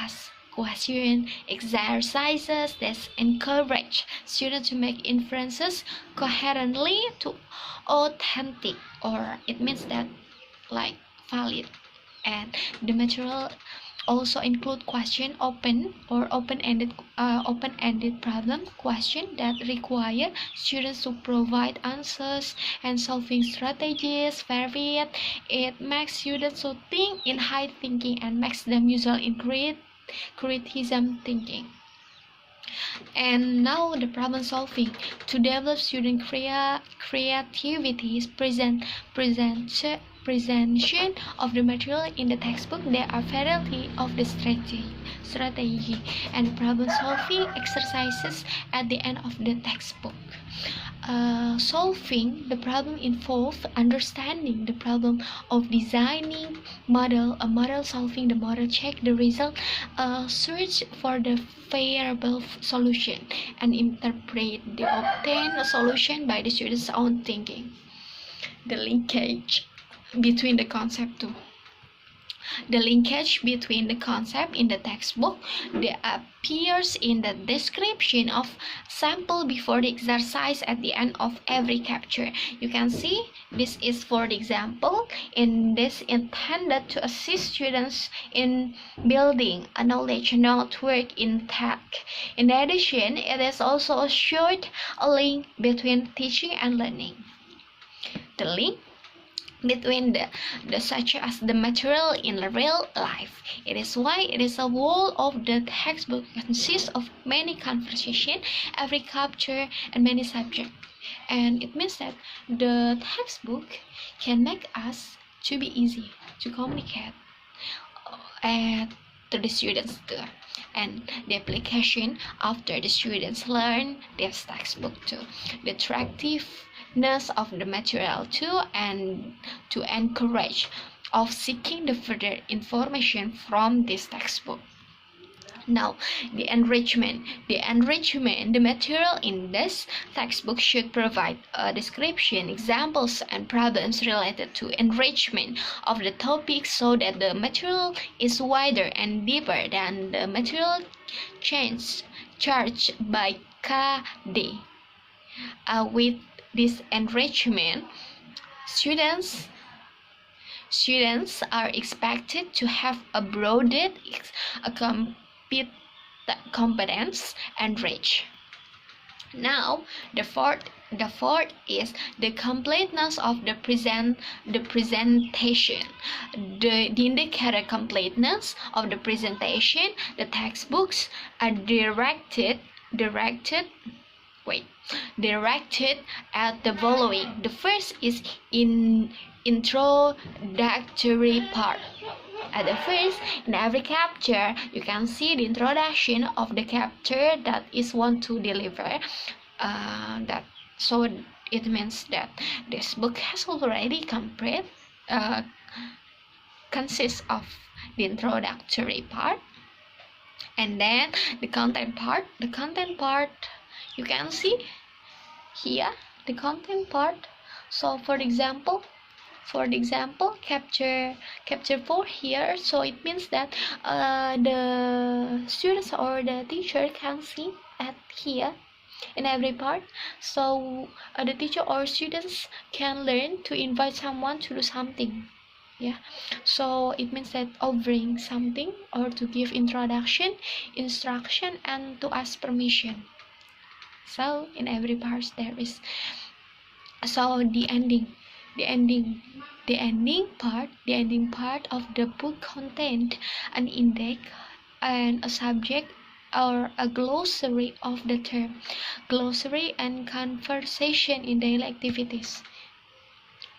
ask question exercises that encourage students to make inferences coherently to authentic, or it means that like valid. And the material also include question open-ended problem question that require students to provide answers, and solving strategies varied. It makes students to think in high thinking and makes them usual in criticism thinking. And now the problem solving. To develop student creativity, presentation of the material in the textbook, there are variety of the strategy and problem solving exercises at the end of the textbook. Solving the problem involves understanding the problem of designing a model, solving the model, check the result, search for the variable solution, and interpret the obtained solution by the student's own thinking. The linkage between the concept too. The linkage between the concept in the textbook that appears in the description of sample before the exercise at the end of every capture. You can see this is for the example, and this intended to assist students in building a knowledge network in tech. In addition, it is also a short link between teaching and learning. The link between the such as the material in real life. It is why it is a whole of the textbook consists of many conversation, every capture, and many subjects. And it means that the textbook can make us to be easy to communicate to the students too. And the application after the students learn this textbook too. The attractiveness of the material too, and to encourage of seeking the further information from this textbook. Now, the enrichment. The material in this textbook should provide a description, examples, and problems related to enrichment of the topic so that the material is wider and deeper than the material charged by KD. With this enrichment, students are expected to have a broader competence and reach. Now, the fourth is the completeness of the presentation. The indicator completeness of the presentation. The textbooks are directed at the following. The first is introductory part. At the first, in every capture, you can see the introduction of the capture that is want to deliver. So it means that this book has already consists of the introductory part, and then the content part. The content part, you can see here the content part. So for example, capture 4 here, so it means that the students or the teacher can see at here in every part. So the teacher or students can learn to invite someone to do something. Yeah, so it means that offering something or to give introduction, instruction, and to ask permission. So in every part there is. So the ending part of the book contained an index and a subject or a glossary of the term, glossary and conversation in daily activities.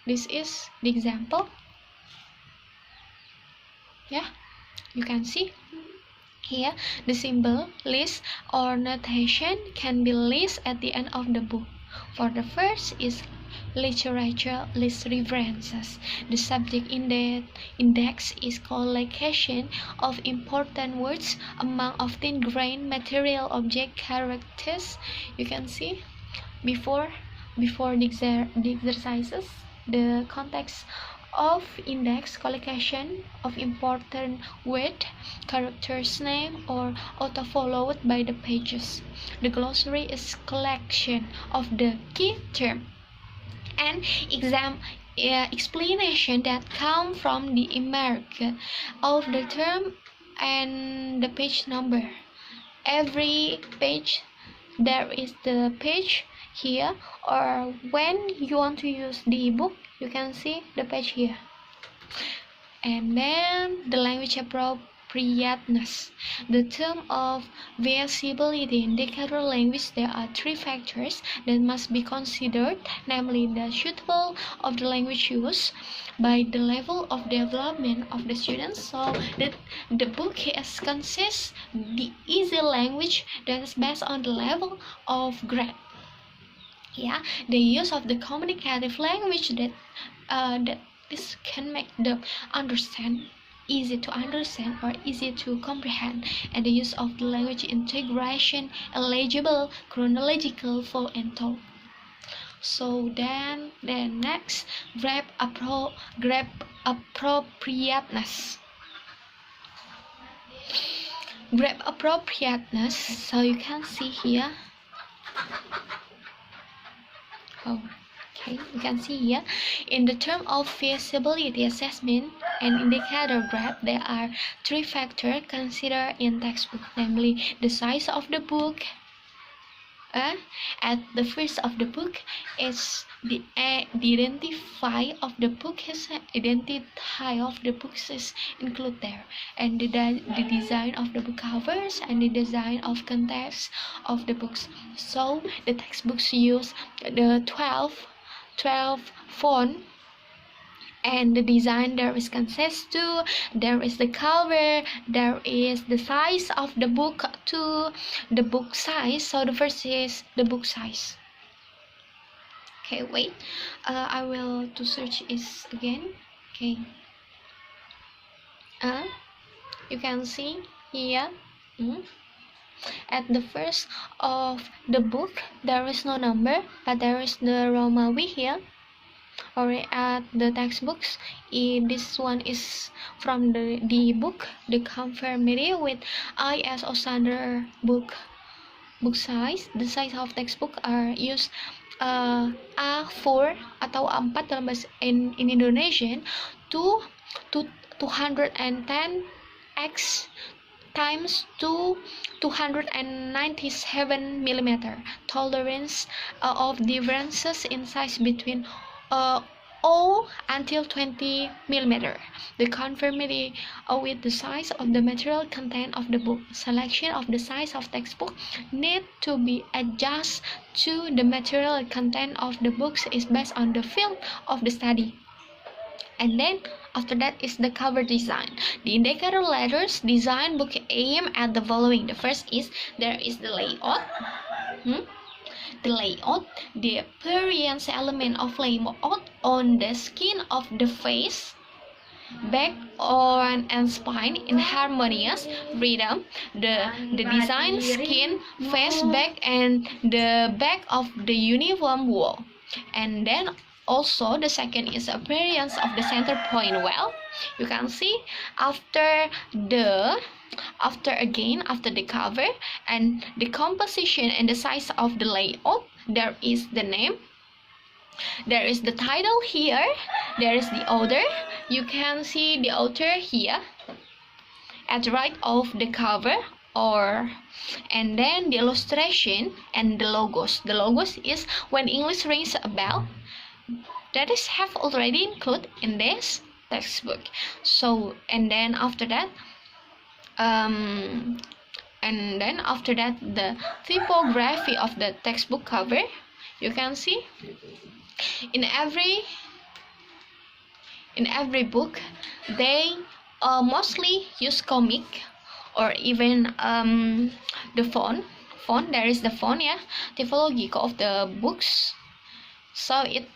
This is the example. Yeah, you can see here the symbol list or notation can be listed at the end of the book. For the first is literature list references. The subject index is collection of important words among often grained material object characters. You can see before the exercises, the context of index, collocation of important word, characters name, or auto followed by the pages. The glossary is collection of the key term and explanation that come from the American of the term and the page number. Every page there is the page here, or when you want to use the ebook you can see the page here. And then the language appropriateness. The term of visibility in indicator language, there are three factors that must be considered, namely the suitable of the language used by the level of development of the students. So that the book consists the easy language that is based on the level of grade. Yeah, the use of the communicative language that this can make them easy to understand or easy to comprehend, and the use of the language integration, eligible, chronological, full and told. So then the next grab appropriateness. Grab appropriateness, so you can see here. Okay, you can see here in the term of feasibility assessment and indicator graph, there are three factors considered in textbook, namely the size of the book. At the first of the book is the identify of the book is identity of the books is included there, and the design of the book covers and the design of context of the books. So the textbooks use the 12 font, and the design there is consists to, there is the cover, there is the size of the book to the book size. So the first is the book size. Okay, wait, I will to search is again. Okay, you can see here. At the first of the book there is no number, but there is the Romawi here. Or at the textbooks, this one is from the book, the conformity with ISO standard book size. The size of textbook are used A4 atau A4 dalam bahasa in Indonesian to 210 x times to 297 millimeter. Tolerance of differences in size between 0 until 20 millimeter. The conformity with the size of the material content of the book. Selection of the size of textbook need to be adjusted to the material content of the books is based on the field of the study. And then after that is the cover design. The indicator letters design book aim at the following. The first is there is the layout. The layout, the appearance element of layout on the skin of the face, back on and spine in harmonious rhythm. The design skin, face, back, and the back of the uniform wall. And then also the second is appearance of the center point. Well, you can see after the cover and the composition and the size of the layout, there is the name, there is the title here, there is the author. You can see the author here at the right of the cover, and then the illustration and the logos. The logos is when English rings a bell, that is have already included in this textbook. So and then after that the typography of the textbook cover. You can see in every book they mostly use comic or even the font. There is the font, yeah, typology of the books. So it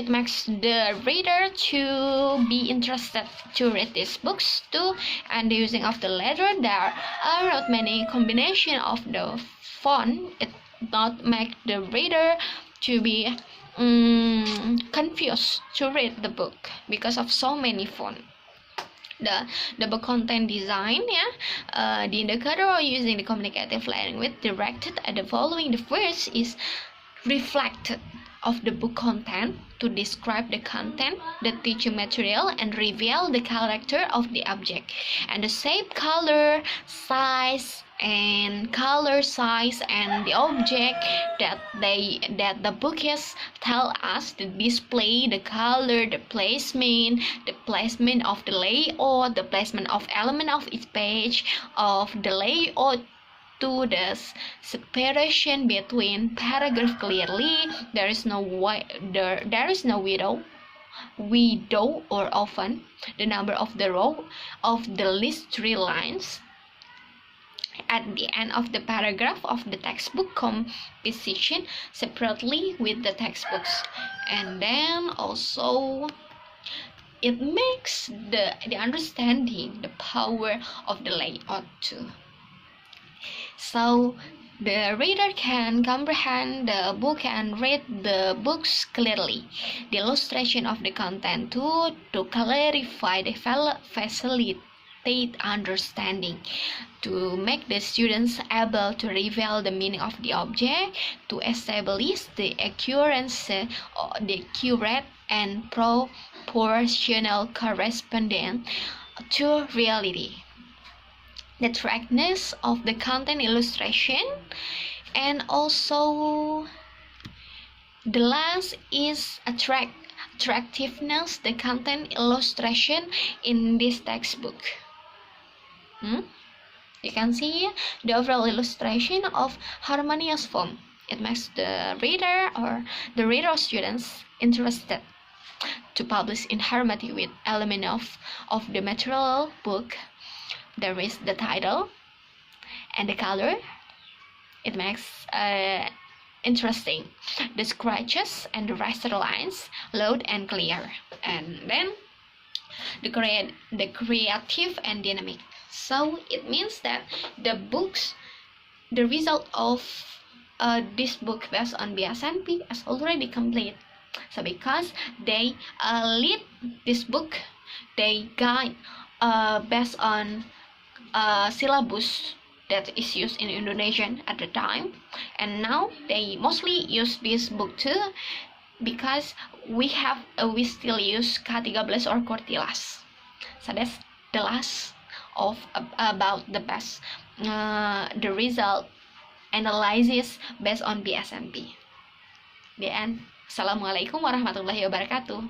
makes the reader to be interested to read these books too. And the using of the letter, there are not many combination of the font. It not make the reader to be confused to read the book because of so many font. The book content design, the indicator using the communicative language directed at the following. The first is reflected of the book content to describe the content, the teaching material, and reveal the character of the object, and the shape, color, size, and the object that the book is tell us to display the color, the placement of the layout, the placement of element of each page of the layout, to the separation between paragraph clearly. There is no widow or often, the number of the row of the list 3 lines at the end of the paragraph of the textbook composition separately with the textbooks. And then also it makes the understanding the power of the layout too. So the reader can comprehend the book and read the books clearly. The illustration of the content too, to clarify the facilitate understanding, to make the students able to reveal the meaning of the object, to establish the accuracy, the accurate and proportional correspondence to reality, the correctness of the content illustration, and also the last is attractiveness, the content illustration in this textbook. You can see the overall illustration of harmonious form. It makes the reader or students interested to publish in harmony with element of the material book. There is the title and the color. It makes interesting. The scratches and the raster lines, loud and clear. And then the creative and dynamic. So it means that the result of this book based on BSNP is already complete. So because they lead this book, they guide based on syllabus that is used in Indonesian at the time, and now they mostly use this book too, because we still use K13 or Kurtilas. So that's the last of about the best the result analysis based on BSNP. The end. Assalamualaikum warahmatullahi wabarakatuh.